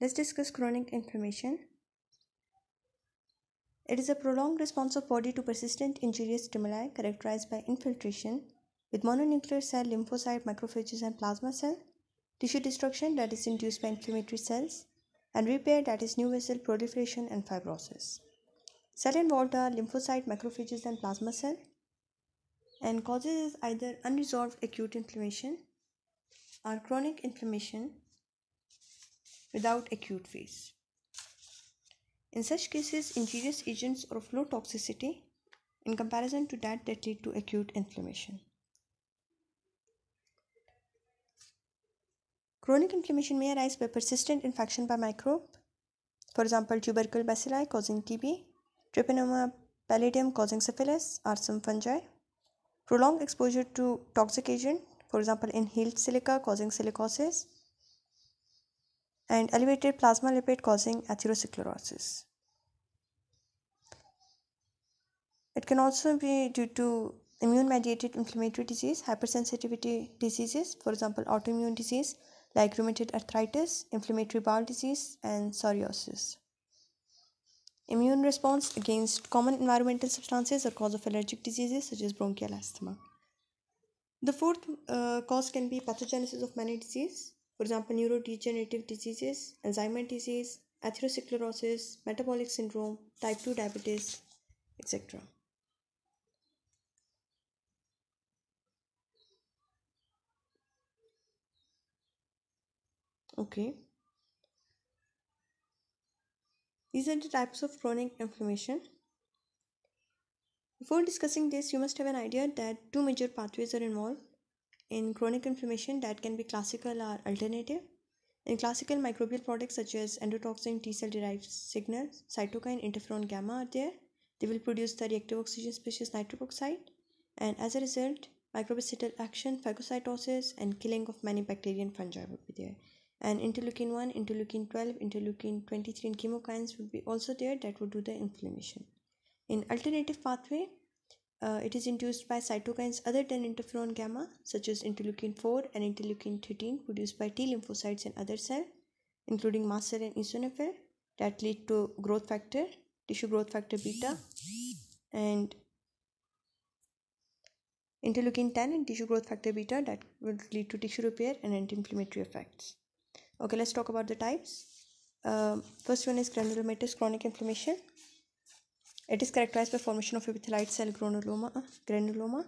Let's discuss chronic inflammation. It is a prolonged response of body to persistent injurious stimuli characterized by infiltration with mononuclear cell, lymphocyte, macrophages, and plasma cell, tissue destruction that is induced by inflammatory cells, and repair that is new vessel proliferation and fibrosis. Cell involved are lymphocyte, macrophages, and plasma cell, and causes is either unresolved acute inflammation or chronic inflammation without acute phase. In such cases, injurious agents are of low toxicity in comparison to that lead to acute inflammation. Chronic inflammation may arise by persistent infection by microbe, for example, tubercle bacilli causing TB, Treponema pallidum causing syphilis, or some fungi. Prolonged exposure to toxic agent, for example, inhaled silica causing silicosis, and elevated plasma lipid causing atherosclerosis. It can also be due to immune-mediated inflammatory disease, hypersensitivity diseases, for example, autoimmune disease like rheumatoid arthritis, inflammatory bowel disease, and psoriasis. Immune response against common environmental substances or cause of allergic diseases such as bronchial asthma. The fourth cause can be pathogenesis of many diseases, for example, neurodegenerative diseases, Alzheimer's disease, atherosclerosis, metabolic syndrome, type 2 diabetes, etc. Okay. These are the types of chronic inflammation. Before discussing this, you must have an idea that two major pathways are involved in chronic inflammation that can be classical or alternative. In classical, microbial products such as endotoxin, T-cell derived signals, cytokine, interferon gamma are there. They will produce the reactive oxygen species nitric oxide, and as a result, microbicidal action, phagocytosis, and killing of many bacteria and fungi would be there. And interleukin 1, interleukin 12, interleukin 23, and chemokines would be also there that would do the inflammation. In alternative pathway, it is induced by cytokines other than interferon gamma, such as interleukin 4 and interleukin 13, produced by T lymphocytes and other cells, including mast cell and eosinophil, that lead to growth factor, tissue growth factor beta, and interleukin 10 and tissue growth factor beta that will lead to tissue repair and anti-inflammatory effects. Okay, let's talk about the types. First one is granulomatous chronic inflammation. It is characterized by formation of epithelioid cell granuloma.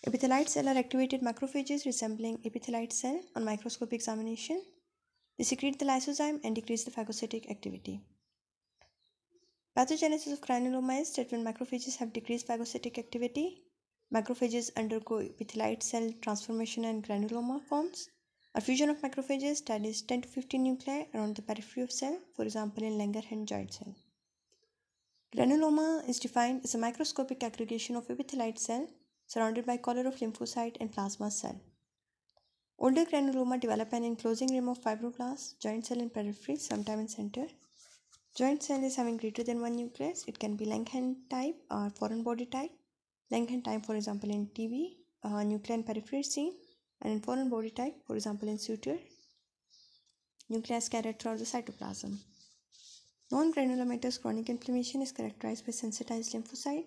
Epithelioid cell are activated macrophages resembling epithelioid cell on microscopic examination. They secrete the lysozyme and decrease the phagocytic activity. Pathogenesis of granuloma is that when macrophages have decreased phagocytic activity, macrophages undergo epithelioid cell transformation and granuloma forms. A fusion of macrophages, that is 10 to 15 nuclei around the periphery of cell, for example in Langerhans giant cell. Granuloma is defined as a microscopic aggregation of epithelioid cell surrounded by collar of lymphocyte and plasma cell. Older granuloma develop an enclosing rim of fibroblasts, joint cell in periphery, sometime in center. Joint cell is having greater than one nucleus. It can be Langerhans type or foreign body type. Langerhans type, for example, in TB, nuclei and periphery is seen, and in foreign body type, for example, in suture, nuclei scattered throughout the cytoplasm. Non-granulomatous chronic inflammation is characterized by sensitized lymphocyte,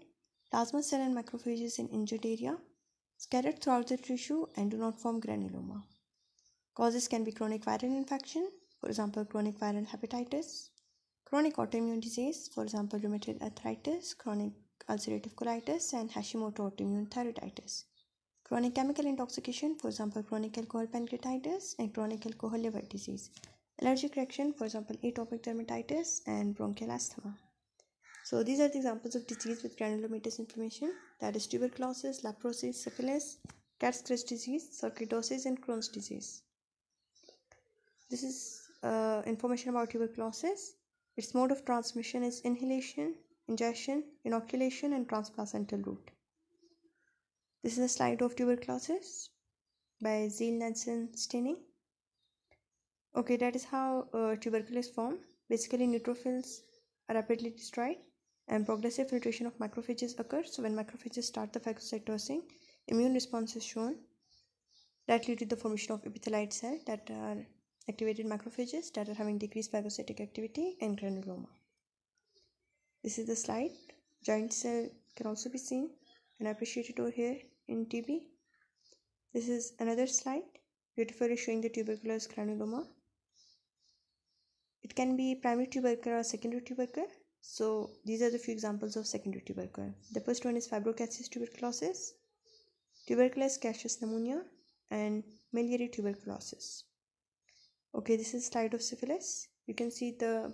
plasma cell and macrophages in injured area, scattered throughout the tissue and do not form granuloma. Causes can be chronic viral infection, for example, chronic viral hepatitis, chronic autoimmune disease, for example, rheumatoid arthritis, chronic ulcerative colitis, and Hashimoto autoimmune thyroiditis. Chronic chemical intoxication, for example, chronic alcohol pancreatitis and chronic alcohol liver disease. Allergic reaction, for example, atopic dermatitis and bronchial asthma. So these are the examples of disease with granulomatous inflammation, that is tuberculosis, leprosis, syphilis, cat's scratch disease, sarcoidosis, and Crohn's disease. This is information about tuberculosis. Its mode of transmission is inhalation, ingestion, inoculation, and transplacental route. This is a slide of tuberculosis by Ziehl-Neelsen staining. Okay, that is how tubercle is formed. Basically, neutrophils are rapidly destroyed and progressive filtration of macrophages occurs. So when macrophages start the phagocytosing, immune response is shown that lead to the formation of epithelioid cells that are activated macrophages that are having decreased phagocytic activity, and granuloma. This is the slide. Giant cell can also be seen and appreciated over here in TB. This is another slide, beautifully showing the tuberculous granuloma. It can be primary tubercle or secondary tubercle. So these are the few examples of secondary tubercle. The first one is fibrocasis tuberculosis, tuberculous gaseous pneumonia, and miliary tuberculosis. Okay, this is a slide of syphilis. You can see the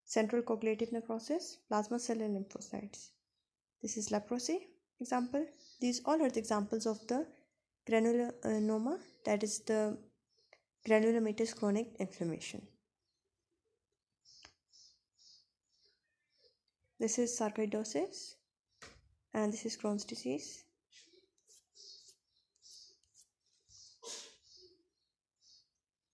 central coagulative necrosis, plasma cell and lymphocytes. This is leprosy example. These all are the examples of the granuloma, that is the granulomatous chronic inflammation. This is sarcoidosis and this is Crohn's disease.